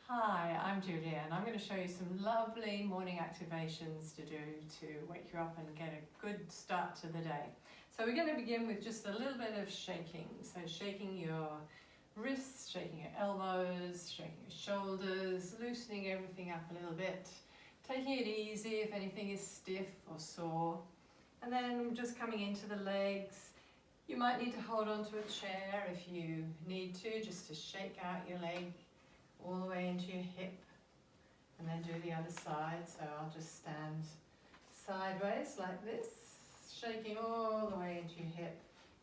Hi, I'm Julia and I'm going to show you some lovely morning activations to do to wake you up and get a good start to the day. So we're going to begin with just a little bit of shaking. So shaking your wrists, shaking your elbows, shaking your shoulders, loosening everything up a little bit, taking it easy if anything is stiff or sore. And then just coming into the legs. You might need to hold onto a chair if you need to, just to shake out your leg all the way into your hip, and then do the other side. So I'll just stand sideways like this, shaking all the way into your hip,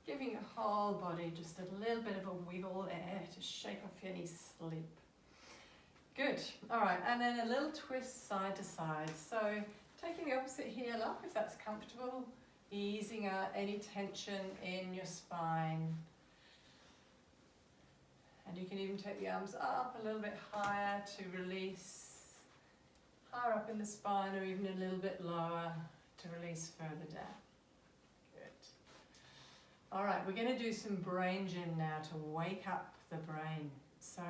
giving your whole body just a little bit of a wiggle there to shake off any sleep. Good. All right, and then a little twist side to side. So taking the opposite heel up if that's comfortable, easing out any tension in your spine. And you can even take the arms up a little bit higher to release, higher up in the spine, or even a little bit lower to release further down. Good. All right, we're going to do some brain gym now to wake up the brain. So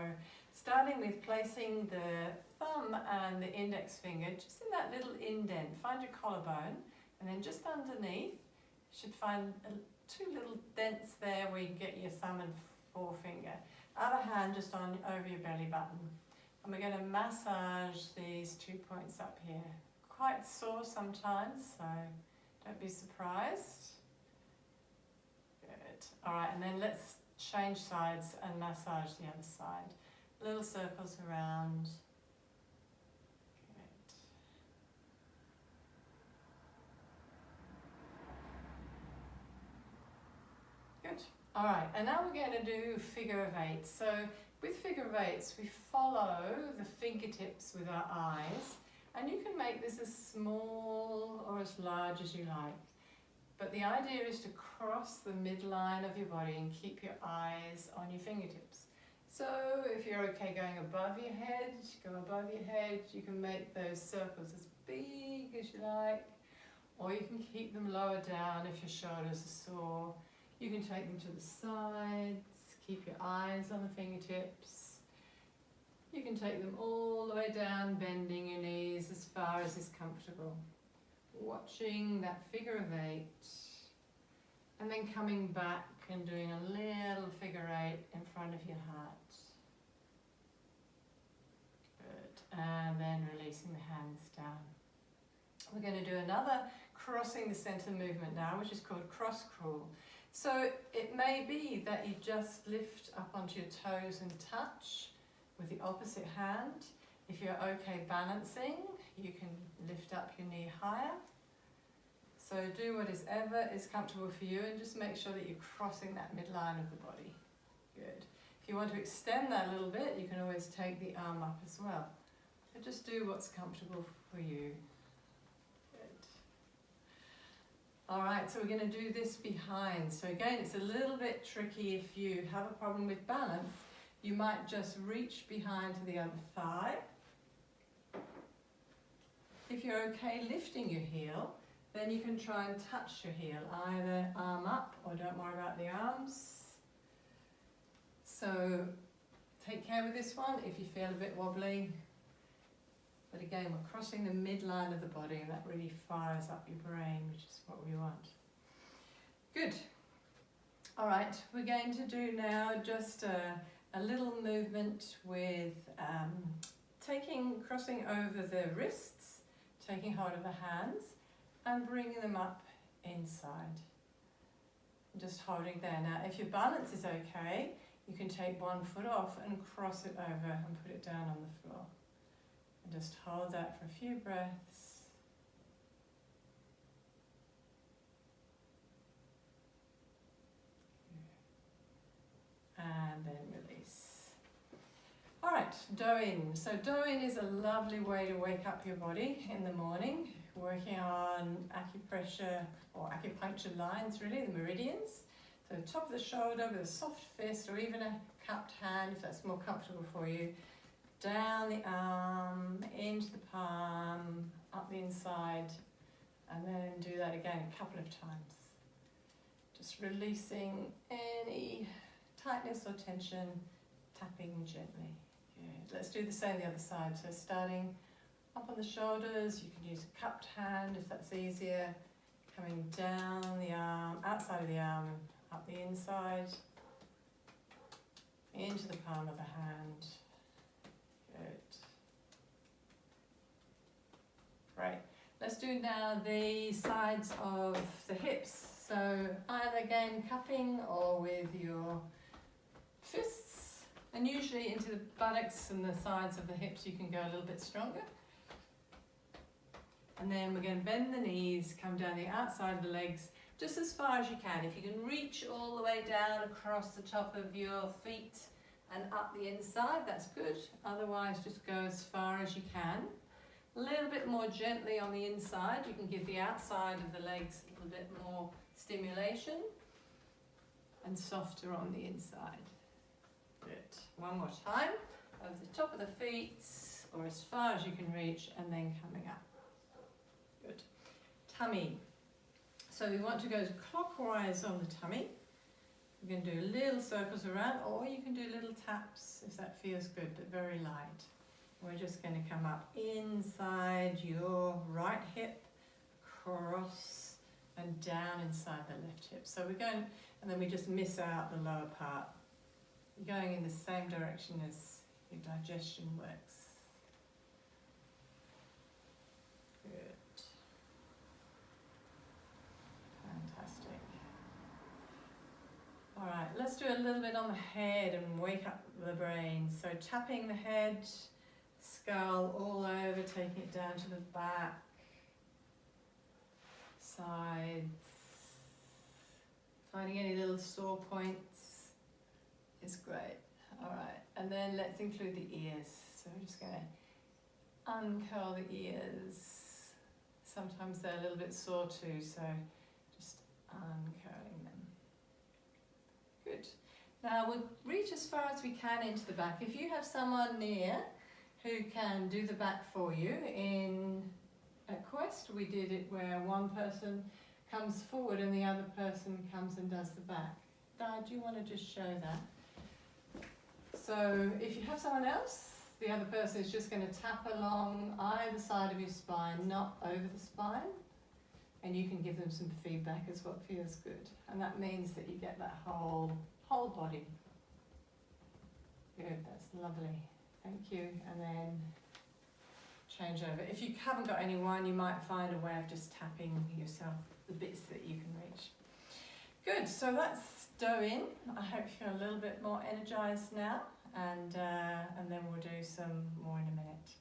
starting with placing the thumb and the index finger just in that little indent. Find your collarbone, and then just underneath, you should find two little dents there where you can get your thumb and forefinger. Other hand just on over your belly button. And we're going to massage these 2 points up here. Quite sore sometimes, so don't be surprised. Good. All right, and then let's change sides and massage the other side. Little circles around. Good. All right, and now we're going to do figure of eight. So with figure of eights, we follow the fingertips with our eyes, and you can make this as small or as large as you like. But the idea is to cross the midline of your body and keep your eyes on your fingertips. So if you're okay going above your head, go above your head. You can make those circles as big as you like, or you can keep them lower down if your shoulders are sore. You can take them to the sides, keep your eyes on the fingertips. You can take them all the way down, bending your knees as far as is comfortable. Watching that figure of eight, and then coming back and doing a little figure eight in front of your heart. Good, and then releasing the hands down. We're going to do another crossing the center movement now, which is called cross crawl. So it may be that you just lift up onto your toes and touch with the opposite hand. If you're okay balancing, you can lift up your knee higher. So do whatever is comfortable for you, and just make sure that you're crossing that midline of the body. Good. If you want to extend that a little bit, you can always take the arm up as well. But just do what's comfortable for you. All right, so we're going to do this behind. So again, it's a little bit tricky if you have a problem with balance. You might just reach behind to the other thigh. If you're okay lifting your heel, then you can try and touch your heel, either arm up or don't worry about the arms. So take care with this one if you feel a bit wobbly. But again, we're crossing the midline of the body, and that really fires up your brain, which is what we want. Good. All right, we're going to do now just a little movement with crossing over the wrists, taking hold of the hands, and bringing them up inside. Just holding there. Now, if your balance is okay, you can take one foot off and cross it over and put it down on the floor. And just hold that for a few breaths. And then release. All right, Do-in. So Do-in is a lovely way to wake up your body in the morning, working on acupressure or acupuncture lines, really, the meridians. So top of the shoulder with a soft fist, or even a cupped hand if that's more comfortable for you. Down the arm, into the palm, up the inside, and then do that again a couple of times. Just releasing any tightness or tension, tapping gently. Good. let's do the same the other side. So starting up on the shoulders, you can use a cupped hand if that's easier. Coming down the arm, outside of the arm, up the inside, into the palm of the hand. Good. Great. Let's do now the sides of the hips. So either again cupping or with your fists, and usually into the buttocks and the sides of the hips you can go a little bit stronger. And then we're going to bend the knees, come down the outside of the legs just as far as you can. If you can reach all the way down across the top of your feet and up the inside, that's good. Otherwise, just go as far as you can. A little bit more gently on the inside. You can give the outside of the legs a little bit more stimulation, and softer on the inside. Good. One more time. Over the top of the feet, or as far as you can reach, and then coming up. Good. Tummy. So we want to go clockwise on the tummy. We're going to do little circles around, or you can do little taps if that feels good, but very light. We're just going to come up inside your right hip, across and down inside the left hip. So we're going, and then we just miss out the lower part. You're going in the same direction as your digestion works. Good. Fantastic. All right, let's do a little bit on the head and wake up the brain. So tapping the head, skull all over, taking it down to the back, sides, finding any little sore points is great. All right, and then let's include the ears. So we're just going to uncurl the ears. Sometimes they're a little bit sore too, so just uncurling them. Good. Now we'll reach as far as we can into the back. If you have someone near who can do the back for you, at Quest we did it where one person comes forward and the other person comes and does the back. Di, do you want to just show that? So if you have someone else, the other person is just going to tap along either side of your spine, not over the spine, and you can give them some feedback as what feels good. And that means that you get that whole body. Good, that's lovely. Thank you. And then change over. If you haven't got anyone, you might find a way of just tapping yourself the bits that you can reach. Good, so that's dough in. I hope you feel a little bit more energized now, and then we'll do some more in a minute.